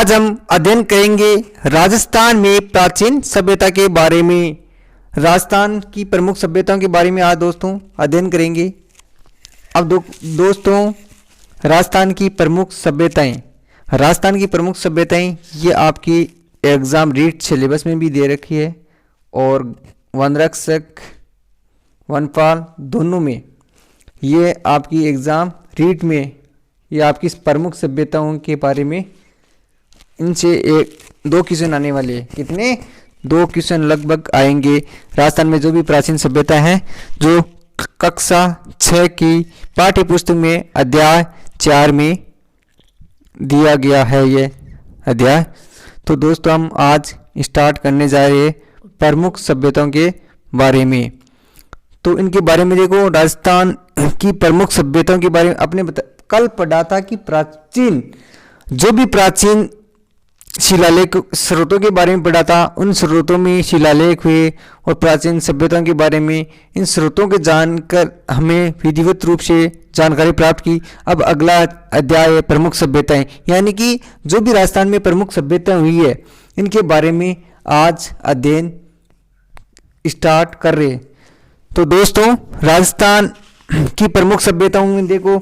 आज हम अध्ययन करेंगे राजस्थान में प्राचीन सभ्यता के बारे में। राजस्थान की प्रमुख सभ्यताओं के बारे में आज दोस्तों अध्ययन करेंगे। अब दोस्तों राजस्थान की प्रमुख सभ्यताएं ये आपकी एग्ज़ाम रीट सिलेबस में भी दे रखी है और वनरक्षक वनपाल दोनों में ये आपकी एग्ज़ाम रीट में ये आपकी प्रमुख सभ्यताओं के बारे में इनसे दो क्वेश्चन आने वाले हैं। कितने? 2 क्वेश्चन लगभग आएंगे। राजस्थान में जो भी प्राचीन सभ्यता है जो कक्षा 6 की पाठ्य पुस्तक में अध्याय 4 में दिया गया है ये अध्याय। तो दोस्तों हम आज स्टार्ट करने जा रहे हैं प्रमुख सभ्यताओं के बारे में। तो इनके बारे में देखो, राजस्थान की प्रमुख सभ्यताओं के बारे में अपने कल पढ़ा था कि प्राचीन शिलालेख स्रोतों के बारे में पढ़ा था। उन स्रोतों में शिलालेख हुए और प्राचीन सभ्यताओं के बारे में इन स्रोतों के जानकर हमें विधिवत रूप से जानकारी प्राप्त की। अब अगला अध्याय है प्रमुख सभ्यताएं, यानी कि जो भी राजस्थान में प्रमुख सभ्यता हुई है इनके बारे में आज अध्ययन स्टार्ट कर रहे हैं। तो दोस्तों राजस्थान की प्रमुख सभ्यताओं में देखो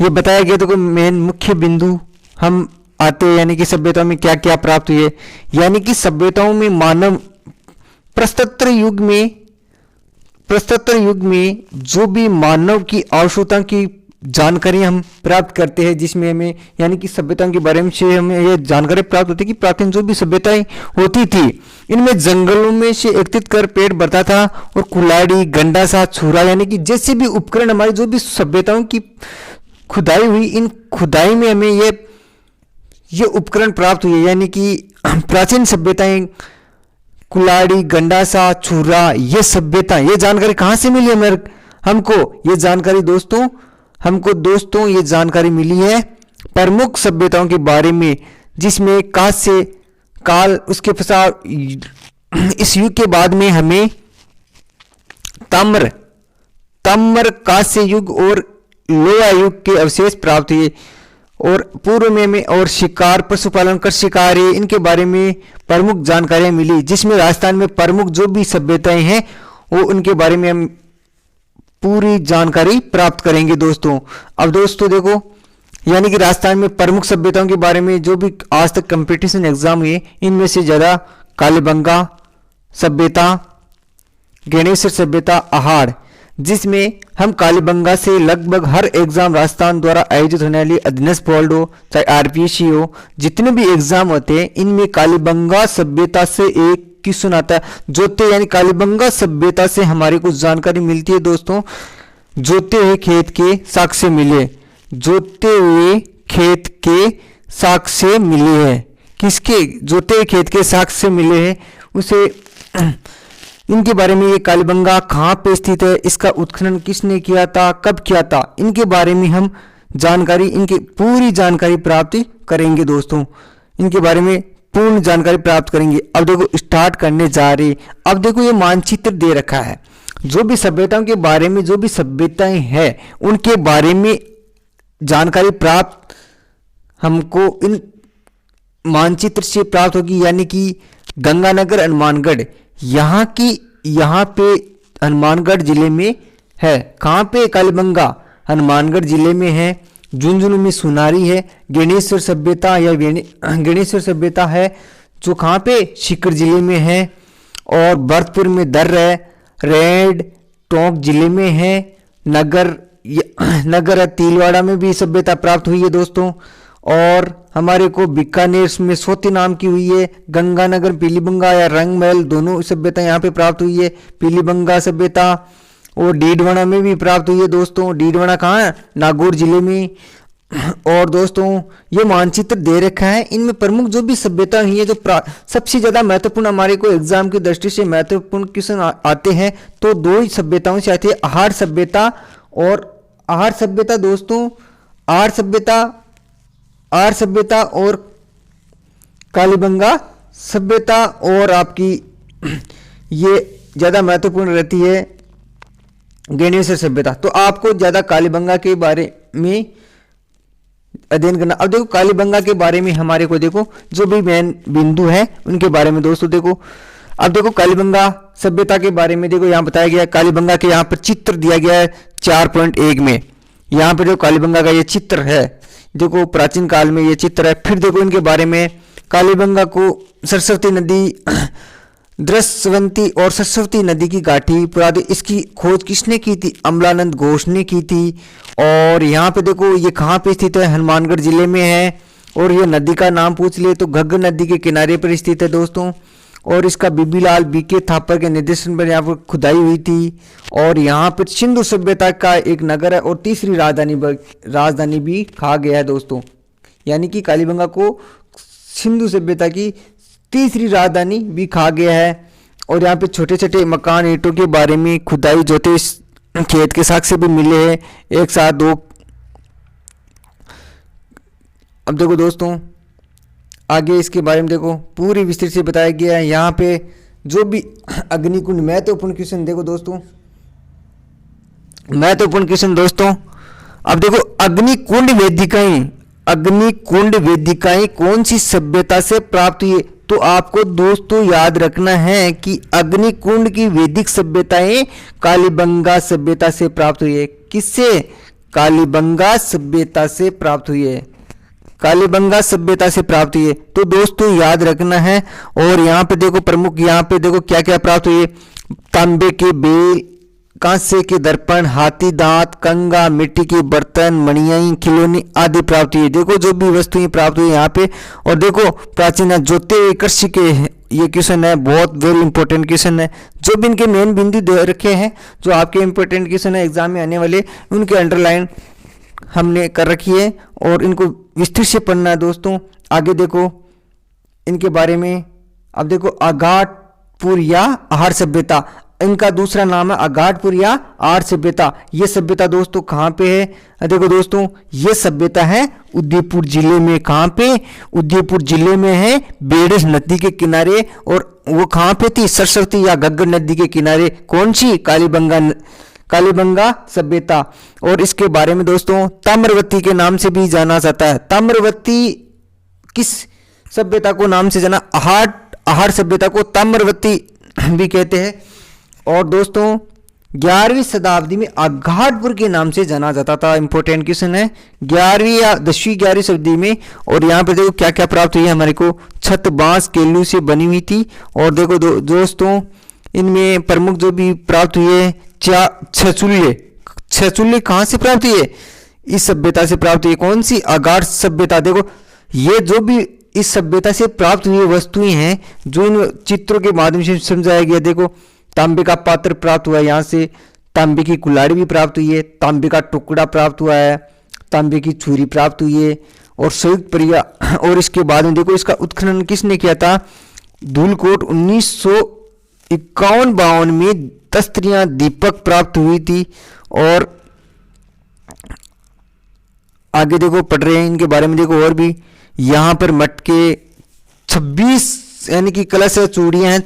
ये बताया गया, तो मेन मुख्य बिंदु हम आते हैं, यानी कि सभ्यताओं में क्या क्या प्राप्त हुई है। यानी कि सभ्यताओं में मानव प्रस्तोत्तर युग में जो भी मानव की आवश्यकता की जानकारी हम प्राप्त करते हैं, जिसमें हमें यानी कि सभ्यताओं के बारे में से हमें यह जानकारी प्राप्त होती है कि प्राचीन जो भी सभ्यताएं होती थी इनमें जंगलों में से एकत्रित कर पेट भरता था और कुल्हाड़ी गंडासा छुरा यानी कि जैसे भी उपकरण हमारी जो भी सभ्यताओं की खुदाई हुई, इन खुदाई में हमें ये उपकरण प्राप्त हुए। यानी कि प्राचीन सभ्यताएं कुल्हाड़ी गंडासा छुरा ये सभ्यता ये जानकारी कहाँ से मिली हमको ये जानकारी दोस्तों ये जानकारी मिली है प्रमुख सभ्यताओं के बारे में, जिसमें कांस्य काल उसके पश्चात इस युग के बाद में हमें ताम्र कांस्य युग और लोहा युग के अवशेष प्राप्त हुए और पूर्व में और शिकार पशुपालन कर शिकारी इनके बारे में प्रमुख जानकारियां मिली, जिसमें राजस्थान में प्रमुख जो भी सभ्यताएं हैं वो उनके बारे में हम पूरी जानकारी प्राप्त करेंगे दोस्तों। अब दोस्तों देखो, यानी कि राजस्थान में प्रमुख सभ्यताओं के बारे में जो भी आज तक कंपटीशन एग्जाम हुए इनमें से ज्यादा कालीबंगा सभ्यता, गणेश्वर सभ्यता, आहाड़, जिसमें हम कालीबंगा से लगभग हर एग्जाम राजस्थान द्वारा आयोजित होने वाली अधीनस्थ बोर्ड हो चाहे आरपीएससी हो, जितने भी एग्जाम होते हैं इनमें कालीबंगा सभ्यता से एक क्वेश्चन आता है। जोते यानी कालीबंगा सभ्यता से हमारे कुछ जानकारी मिलती है दोस्तों। जोते हुए खेत के साक्ष्य मिले, जोते हुए खेत के साक्ष्य मिले हैं। किसके? जोते हुए खेत के साक्ष्य मिले हैं उसे इनके बारे में, ये कालीबंगा कहाँ पे स्थित है, इसका उत्खनन किसने किया था, कब किया था, इनके बारे में हम इनकी पूरी जानकारी प्राप्त करेंगे दोस्तों। इनके बारे में पूर्ण जानकारी प्राप्त करेंगे। अब देखो स्टार्ट करने जा रहे। अब देखो ये मानचित्र दे रखा है, जो भी सभ्यताओं के बारे में जो भी सभ्यताएं हैं उनके बारे में जानकारी प्राप्त हमको इन मानचित्र से प्राप्त होगी। यानी कि गंगानगर हनुमानगढ़ यहाँ पे हनुमानगढ़ जिले में है। कहाँ पे? कालीबंगा हनुमानगढ़ जिले में है। झुंझुनू में सुनारी है। गणेश्वर सभ्यता है जो कहाँ पे? सीकर जिले में है। और भरतपुर में दर्र है। रेड टोंक जिले में है। नगर तिलवाड़ा में भी सभ्यता प्राप्त हुई है दोस्तों। और हमारे को बीकानेर में सोती नाम की हुई है। गंगानगर पीलीबंगा या रंगमहल दोनों सभ्यता यहाँ पे प्राप्त हुई है। पीलीबंगा सभ्यता और डीडवाना में भी प्राप्त हुई है दोस्तों। डीडवाना कहाँ है? नागौर जिले में। और दोस्तों ये मानचित्र दे रखा है, इनमें प्रमुख जो भी सभ्यता हुई है जो सबसे ज्यादा महत्वपूर्ण हमारे को एग्जाम की दृष्टि से महत्वपूर्ण क्वेश्चन आते हैं तो 2 ही सभ्यताओं से आती है, आहार सभ्यता दोस्तों। आहार सभ्यता और कालीबंगा सभ्यता और आपकी ये ज्यादा महत्वपूर्ण रहती है गणेश्वर सभ्यता। तो आपको ज्यादा कालीबंगा के बारे में अध्ययन करना। अब देखो कालीबंगा के बारे में हमारे को देखो जो भी मेन बिंदु है उनके बारे में दोस्तों देखो। अब देखो कालीबंगा सभ्यता के बारे में देखो यहाँ बताया गया है। कालीबंगा के यहाँ पर चित्र दिया गया है 4.1 में। यहाँ पे जो कालीबंगा का ये चित्र है देखो, प्राचीन काल में ये चित्र है। फिर देखो इनके बारे में, कालीबंगा को सरस्वती नदी, दृश्यवंती और सरस्वती नदी की घाटी पुरादि, इसकी खोज किसने की थी? अमलानंद घोष ने की थी। और यहाँ पे देखो ये कहाँ पे स्थित है? हनुमानगढ़ जिले में है। और ये नदी का नाम पूछ लिए तो घग्गर नदी के किनारे पर स्थित है दोस्तों। और इसका बीबीलाल बीके थापर के निर्देशन पर यहाँ पर खुदाई हुई थी। और यहाँ पर सिंधु सभ्यता का एक नगर है और तीसरी राजधानी भी कहा गया है दोस्तों। यानी कि कालीबंगा को सिंधु सभ्यता की तीसरी राजधानी भी कहा गया है। और यहाँ पे छोटे छोटे मकान ईंटों के बारे में खुदाई जोते खेत के साक्ष्य भी मिले हैं एक साथ दो। अब देखो दोस्तों आगे इसके बारे में देखो पूरी विस्तृत से बताया गया है। यहाँ पे जो भी अग्निकुंड, महत्वपूर्ण क्वेश्चन देखो दोस्तों, महत्वपूर्ण क्वेश्चन दोस्तों। अब देखो अग्निकुंड वेदिकाएं कौन सी सभ्यता से प्राप्त हुई? तो आपको दोस्तों याद रखना है कि अग्निकुंड की वैदिक सभ्यताएं कालीबंगा सभ्यता से प्राप्त हुई है। किससे? कालीबंगा सभ्यता से प्राप्त हुई है। कालीबंगा सभ्यता से प्राप्त हुई है, तो दोस्तों याद रखना है। और यहाँ पे देखो प्रमुख, यहाँ पे देखो क्या क्या प्राप्त हुई है। तांबे के बेल, कांसे के दर्पण, हाथी दांत, कंगा, मिट्टी के बर्तन, मणियाई, खिलौने आदि प्राप्त हुई है। देखो जो भी वस्तुएं प्राप्त हुई यहाँ पे। और देखो प्राचीन ज्योति कृषि के, ये क्वेश्चन है, बहुत वेरी इंपॉर्टेंट क्वेश्चन है। जो भी इनके मेन बिंदु दे रखे हैं, जो आपके इंपॉर्टेंट क्वेश्चन है एग्जाम में आने वाले, उनके अंडरलाइन हमने कर रखी है और इनको विस्तृत से पढ़ना है दोस्तों। आगे देखो इनके बारे में। अब देखो अघाटपुर या आहार सभ्यता, इनका दूसरा नाम है अघाटपुर या आहार सभ्यता। ये सभ्यता दोस्तों कहाँ पे है? देखो दोस्तों ये सभ्यता है उदयपुर जिले में। कहाँ पे? उदयपुर जिले में है, बेड़स नदी के किनारे। और वो कहाँ पे थी? सरस्वती या घग्गर नदी के किनारे। कौन सी? कालीबंगा सभ्यता। और इसके बारे में दोस्तों ताम्रवती के नाम से भी जाना जाता है। ताम्रवती किस सभ्यता को नाम से जाना? आहार सभ्यता को ताम्रवती भी कहते हैं। और दोस्तों 11वीं शताब्दी में अघाटपुर के नाम से जाना जाता था। इंपॉर्टेंट क्वेश्चन है 11वीं या 10वीं 11वीं शताब्दी में। और यहाँ पे देखो क्या क्या प्राप्त हुई है हमारे को। छत बांस केलू से बनी हुई थी। और देखो दोस्तों इनमें प्रमुख जो भी प्राप्त हुई है छचुल्य कहाँ से प्राप्त हुई है? इस सभ्यता से प्राप्त हुई है। कौन सी? अघाट सभ्यता। देखो ये जो भी इस सभ्यता से प्राप्त हुई वस्तुएं हैं जो इन चित्रों के माध्यम से समझाया गया। देखो तांबे का पात्र प्राप्त हुआ है यहाँ से, तांबे की कुल्हाड़ी भी प्राप्त हुई है, तांबे का टुकड़ा प्राप्त हुआ है, तांबे की छुरी प्राप्त हुई है और संयुक्त परिया। और इसके बाद में देखो इसका उत्खनन किसने किया था? धूलकोट 1951-52 में तस्त्रियां दीपक प्राप्त हुई थी। और आगे देखो पढ़ रहे हैं इनके बारे में। देखो और भी यहाँ पर मटके 26 यानी कि कलश चूड़ियां हैं,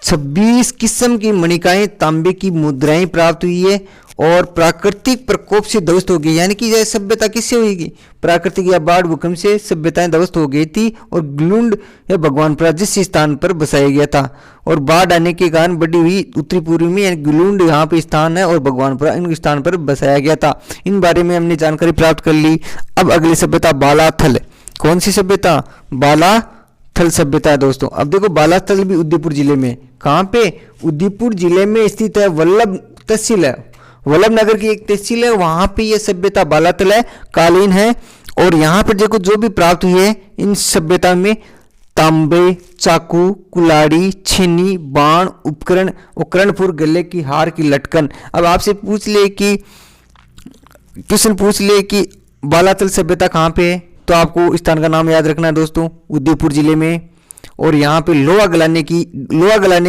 26 किस्म की मणिकाएं, तांबे की मुद्राएं प्राप्त हुई है। और प्राकृतिक प्रकोप से ध्वस्त हो गई, यानी कि यह सभ्यता किससे हुई? प्राकृतिक या बाढ़ भूकंप से सभ्यताएं ध्वस्त हो गई थी। और ग्लुंड या भगवानपुरा जिस स्थान पर बसाया गया था, और बाढ़ आने के कारण बढ़ी हुई उत्तरी पूर्वी में, यानी ग्लुंड यहाँ पे स्थान है और भगवानपुरा इन स्थान पर बसाया गया था। इन बारे में हमने जानकारी प्राप्त कर ली। अब अगली सभ्यता बालाथल। कौन सी सभ्यता? बालाथल सभ्यता है दोस्तों। अब देखो बालाथल भी उदयपुर जिले में। कहाँ पे? उदयपुर जिले में स्थित है। वल्लभ तहसील है, वल्लभ नगर की एक तहसील है, वहां पे ये सभ्यता बालाथल है, कालीन है। और यहाँ पर देखो जो भी प्राप्त हुई है इन सभ्यता में तांबे, चाकू, कुल्हाड़ी, छीनी, बाण, उपकरण, कर्णपुर, गले की हार की लटकन। अब आपसे पूछ ले कि क्वेश्चन पूछ ले कि बालाथल सभ्यता कहाँ पे है, तो आपको स्थान का नाम याद रखना है दोस्तों, उदयपुर जिले में। और यहाँ पे लोहा गलाने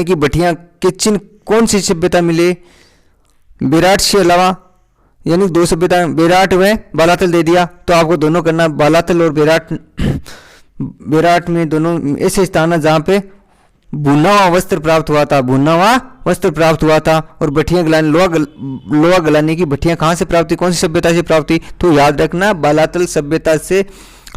की भट्टियां के चिन्ह कौन सी सभ्यता मिले? बेराट से अलावा, यानी दो सभ्यता बेराट व बालाथल दे दिया, तो आपको दोनों करना, बालाथल और बेराट में दोनों ऐसे स्थान है जहाँ पे भुना हुआ वस्त्र प्राप्त हुआ था, भुना हुआ वस्त्र प्राप्त हुआ था। और भट्टियां गलाने, लोहा गलाने की भट्टियां कहाँ से प्राप्त हुई, कौन सी सभ्यता से प्राप्त हुई, तो याद रखना बालातल सभ्यता से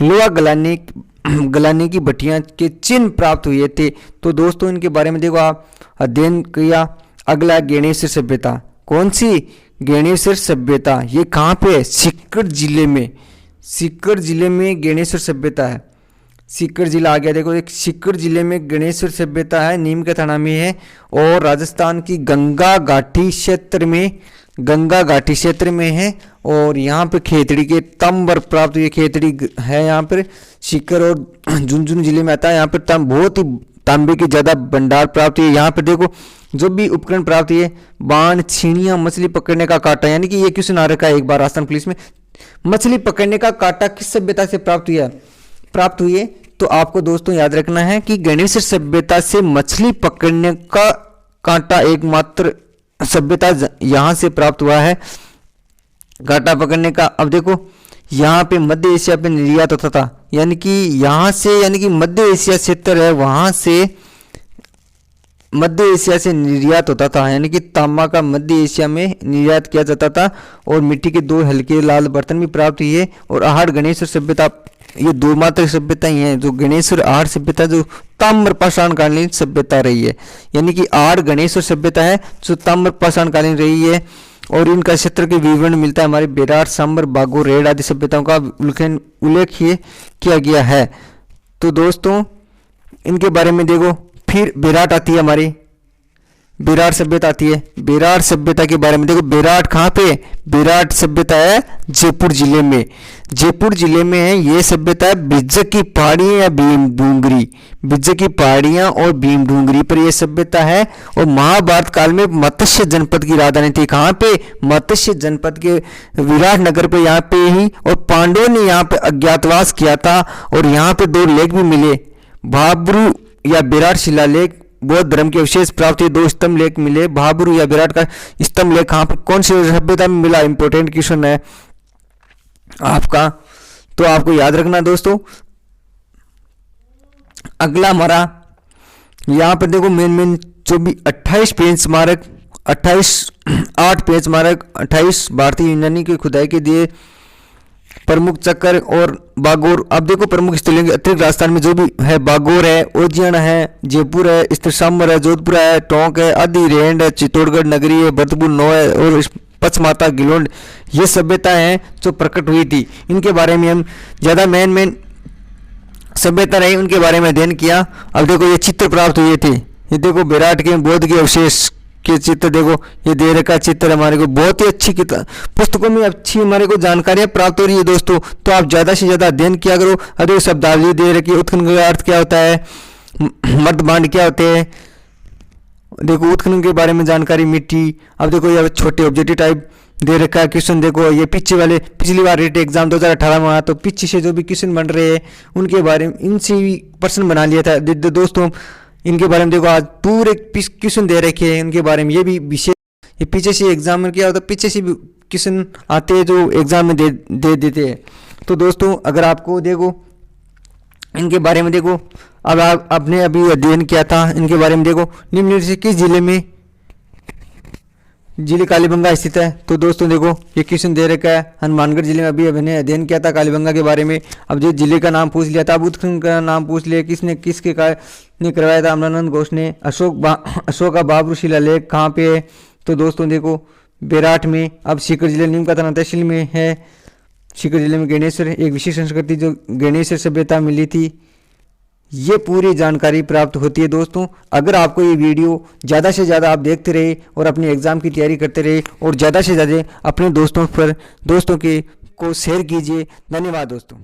लोहा गलाने की भट्टियां के चिन्ह प्राप्त हुए थे। तो दोस्तों इनके बारे में देखो आप अध्ययन किया। अगला गेणेश्वर सभ्यता, कौन सी, गेणेश्वर सभ्यता, ये कहाँ पे है, सीकर जिले में, सीकर जिले में गेणेश्वर सभ्यता है। सीकर जिला आ गया, देखो एक सीकर जिले में गणेश्वर सभ्यता है, नीम के थाना में है और राजस्थान की गंगा घाटी क्षेत्र में है। और यहाँ पे खेतड़ी के ताम्र प्राप्त हुए, खेतड़ी है यहाँ पर सीकर और झुंझुनू जिले में आता है। यहाँ पर बहुत ही तांबे की ज्यादा भंडार प्राप्त हुई। यहाँ पर देखो जो भी उपकरण प्राप्त हुए, बाण, छीनियां, मछली पकड़ने का कांटा, यानी कि ये क्वेश्चन आ रखा है एक बार राजस्थान पुलिस में, मछली पकड़ने का कांटा किस सभ्यता से प्राप्त हुई है, तो आपको दोस्तों याद रखना है कि गणेश्वर सभ्यता से मछली पकड़ने का कांटा एकमात्र सभ्यता यहां से प्राप्त हुआ है, कांटा पकड़ने का। अब देखो यहाँ पे मध्य एशिया पे निर्यात होता था, यानी कि यहाँ से, यानी कि मध्य एशिया क्षेत्र है, वहां से मध्य एशिया से निर्यात होता था, यानी कि तांबा का मध्य एशिया में निर्यात किया जाता था। और मिट्टी के 2 हल्के लाल बर्तन भी प्राप्त हुए। और आहड़ गणेश्वर सभ्यता, ये 2 मात्र सभ्यता ही है जो गणेश्वर आहड़ सभ्यता जो ताम्र पाषाणकालीन सभ्यता रही है, यानी कि आहड़ गणेश्वर सभ्यता है जो ताम्र पाषाणकालीन रही है। और इनका क्षेत्र के विवरण मिलता है हमारे बेरार, सांबर, बागोर, रेड आदि सभ्यताओं का उल्लेख किया गया है। तो दोस्तों इनके बारे में देखो, फिर बेराट आती है, हमारी बेराट सभ्यता आती है। बेराट सभ्यता के बारे में देखो, बेराट कहाँ पे, बेराट सभ्यता है जयपुर जिले में, जयपुर जिले में है ये सभ्यता है। बिज्जक की पहाड़ियां या भीम डूंगरी, बिज्जक की पहाड़ियां और भीम डूंगरी पर यह सभ्यता है। और महाभारत काल में मत्स्य जनपद की राजधानी थी, कहाँ पे, मत्स्य जनपद के विराट नगर पे, यहाँ पे ही। और पांडवों ने यहाँ पे अज्ञातवास किया था और यहाँ पे 2 लेख भी मिले, भाब्रू या विराट शिलालेख, बौद्ध धर्म के अवशेष प्राप्त हुए, 2 स्तंभ लेख मिले, भाब्रू या विराट का स्तंभ लेख कहाँ पर, कौन सी सभ्यता में मिला, इंपॉर्टेंट क्वेश्चन है आपका, तो आपको याद रखना दोस्तों। अगला हमारा यहाँ पर देखो मेन जो भी 28 पेंच स्मारक, 8 पेंच स्मारक, 28 भारतीय यूनानी की खुदाई के दिए प्रमुख चक्कर और बागोर। अब देखो प्रमुख स्थलों के अतिरिक्त राजस्थान में जो भी है, बागोर है, ओजियान है, जयपुर है, स्थिरसाम्बर है, जोधपुर है, टोंक है, आदि रेंड है, चित्तौड़गढ़ नगरी है, भरतपुर नौ है और पचमाता गिलोंड, ये सभ्यताएं हैं जो प्रकट हुई थी। इनके बारे में हम ज़्यादा मेन सभ्यता रही उनके बारे में अध्ययन किया। अब देखो ये चित्र प्राप्त हुए थे, ये देखो विराट के बौद्ध के अवशेष के चित्र, देखो ये दे रखा चित्र हमारे को, बहुत ही अच्छी पुस्तकों में अच्छी हमारे को जानकारियां प्राप्त हो रही है दोस्तों। तो आप ज़्यादा से ज़्यादा अध्ययन किया करो। अरे शब्दावली दे रखी है, उत्खनन का अर्थ क्या होता है, मर्दबांड क्या होते हैं, देखो उत्खनन के बारे में जानकारी, मिट्टी। अब देखो ये छोटे ऑब्जेक्टिव टाइप दे रखा है क्वेश्चन, देखो ये पिछली बार रेट एग्जाम 2018 में आया, तो पीछे से जो भी क्वेश्चन बन रहे हैं उनके बारे में इनसे भी प्रश्न बना लिया था दोस्तों। इनके बारे में देखो आज पूरे क्वेश्चन दे रखे हैं इनके बारे में, ये भी विषय, ये पीछे से एग्जाम में क्या होता है, पीछे से भी क्वेश्चन आते हैं जो एग्जाम में दे देते हैं। तो दोस्तों अगर आपको देखो इनके बारे में देखो, अब आपने अभी अध्ययन किया था इनके बारे में देखो, निम्न से किस जिले में, जिले कालीबंगा स्थित है। तो दोस्तों देखो ये क्वेश्चन दे रखा है, हनुमानगढ़ जिले में अभी मैंने अध्ययन किया था कालीबंगा के बारे में। अब जो जिले का नाम पूछ लिया था, अब उत्खनन का नाम पूछ लिया, किसके ने करवाया था, अमरानंद घोष ने। अशोक का बाबरू शिलालेख कहाँ पे है, तो दोस्तों देखो बेराट में। अब सीकर जिले नीम का थाना तहसील में है। सीकर जिले में गणेश्वर, एक विशेष संस्कृति जो गणेश्वर सभ्यता मिली थी, ये पूरी जानकारी प्राप्त होती है दोस्तों। अगर आपको ये वीडियो ज़्यादा से ज़्यादा आप देखते रहे और अपने एग्ज़ाम की तैयारी करते रहे और ज़्यादा से ज़्यादा अपने दोस्तों को शेयर कीजिए। धन्यवाद दोस्तों।